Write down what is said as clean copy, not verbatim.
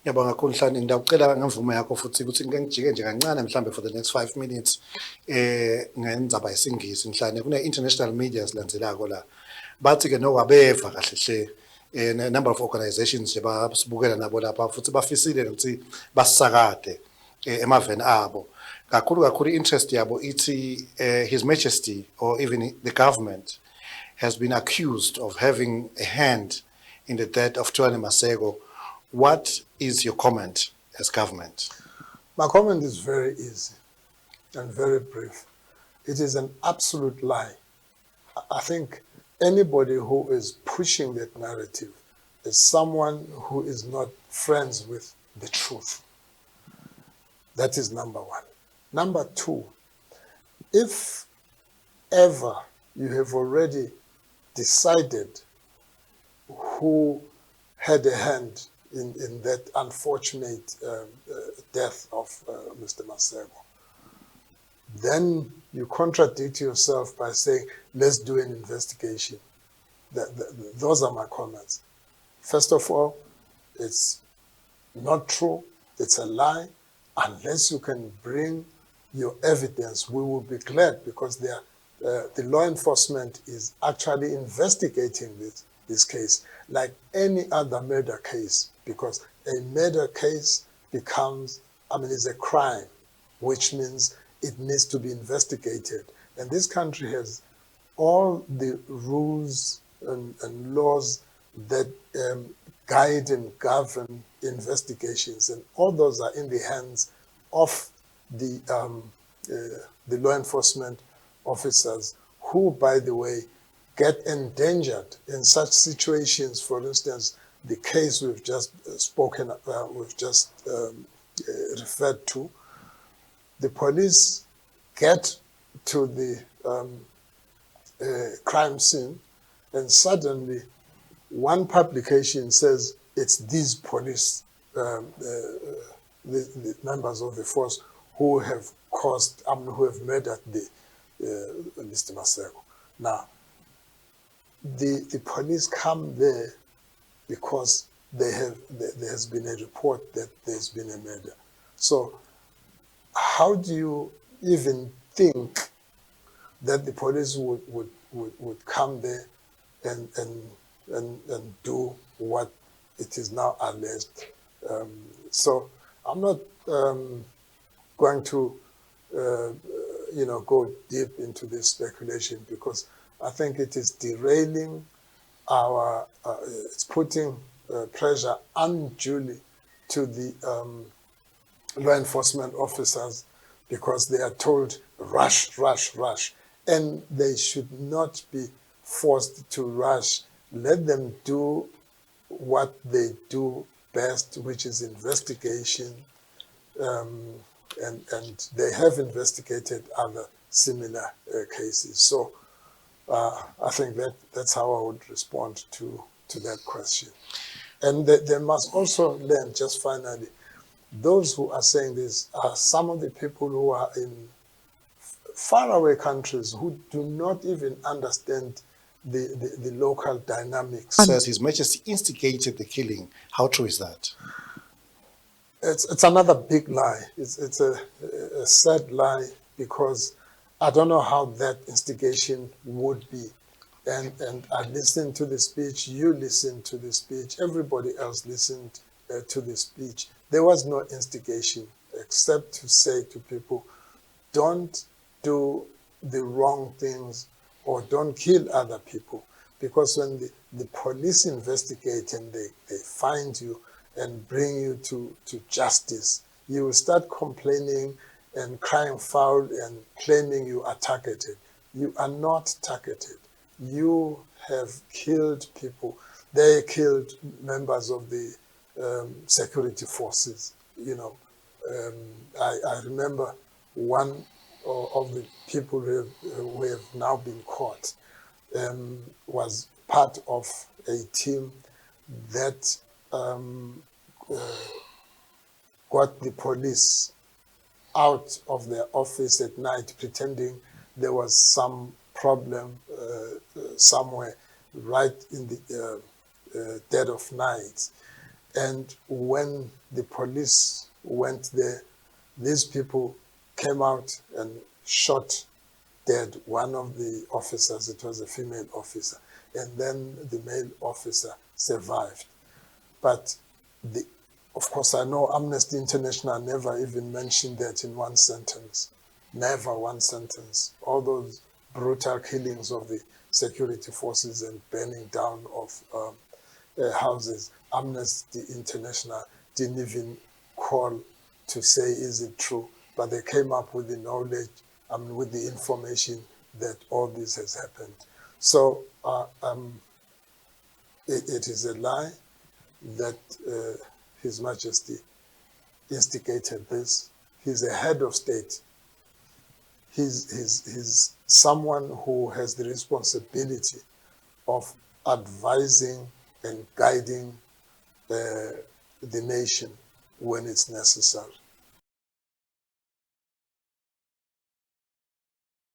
Ngiyabonga kakhulu Hlani, ngidawucela ngemvume yakho futhi ukuthi ngike ngijike nje kancane mhlambe for the next 5 minutes ngendzaba yesingisi Hlani. Kune-international media silandzelako la bathi ke nokwabeva kahle hle number of organizations nje basibukela nabo lapha futhi bafisile ukuthi basisakade emaveni abo kakhulu interest yabo ithi His Majesty or even the government has been accused of having a hand in the death of Thulani Maseko. What is your comment as government? My comment is very easy and very brief. It is an absolute lie. I think anybody who is pushing that narrative is someone who is not friends with the truth. That is number one. Number two, if ever you have already decided who had a hand in that unfortunate death of Mr. Maseko, then you contradict yourself by saying, let's do an investigation. Those are my comments. First of all, it's not true, it's a lie. Unless you can bring your evidence, we will be glad, because the law enforcement is actually investigating this case like any other murder case, because a murder case is a crime, which means it needs to be investigated. And this country has all the rules and laws that guide and govern investigations, and all those are in the hands of the law enforcement officers, who, by the way, get endangered in such situations. For instance, the case we've just referred to, the police get to the crime scene, and suddenly one publication says it's these police, the members of the force who have who have murdered Mr. Maseko. Now, the police come there because there has been a report that there's been a murder. So how do you even think that the police would come there and do what it is now alleged? So I'm not going to go deep into this speculation, because I think it is derailing it's putting pressure unduly to the law enforcement officers, because they are told rush, rush, rush. And they should not be forced to rush. Let them do what they do best, which is investigation. And they have investigated other similar cases. So I think that's how I would respond to that question. And they must also learn, just finally, those who are saying this are some of the people who are in faraway countries who do not even understand the local dynamics. Says His Majesty instigated the killing. How true is that? It's another big lie. It's a sad lie, because I don't know how that instigation would be. And I listened to the speech, you listened to the speech, everybody else listened to the speech. There was no instigation except to say to people, don't do the wrong things or don't kill other people. Because when the police investigate and they find you and bring you to justice, you will start complaining and crying foul and claiming you are targeted. You are not targeted. You have killed people. They killed members of the security forces. I remember one of the people who have now been caught was part of a team that got the police out of their office at night, pretending there was some problem somewhere right in the dead of night. And when the police went there, these people came out and shot dead one of the officers. It was a female officer. And then the male officer survived. But of course, I know Amnesty International never even mentioned that in one sentence. Never one sentence. All those brutal killings of the security forces and burning down of houses, Amnesty International didn't even call to say, is it true? But they came up with the knowledge, with the information that all this has happened. So it is a lie that His Majesty instigated this. He's a head of state. He's someone who has the responsibility of advising and guiding the nation when it's necessary.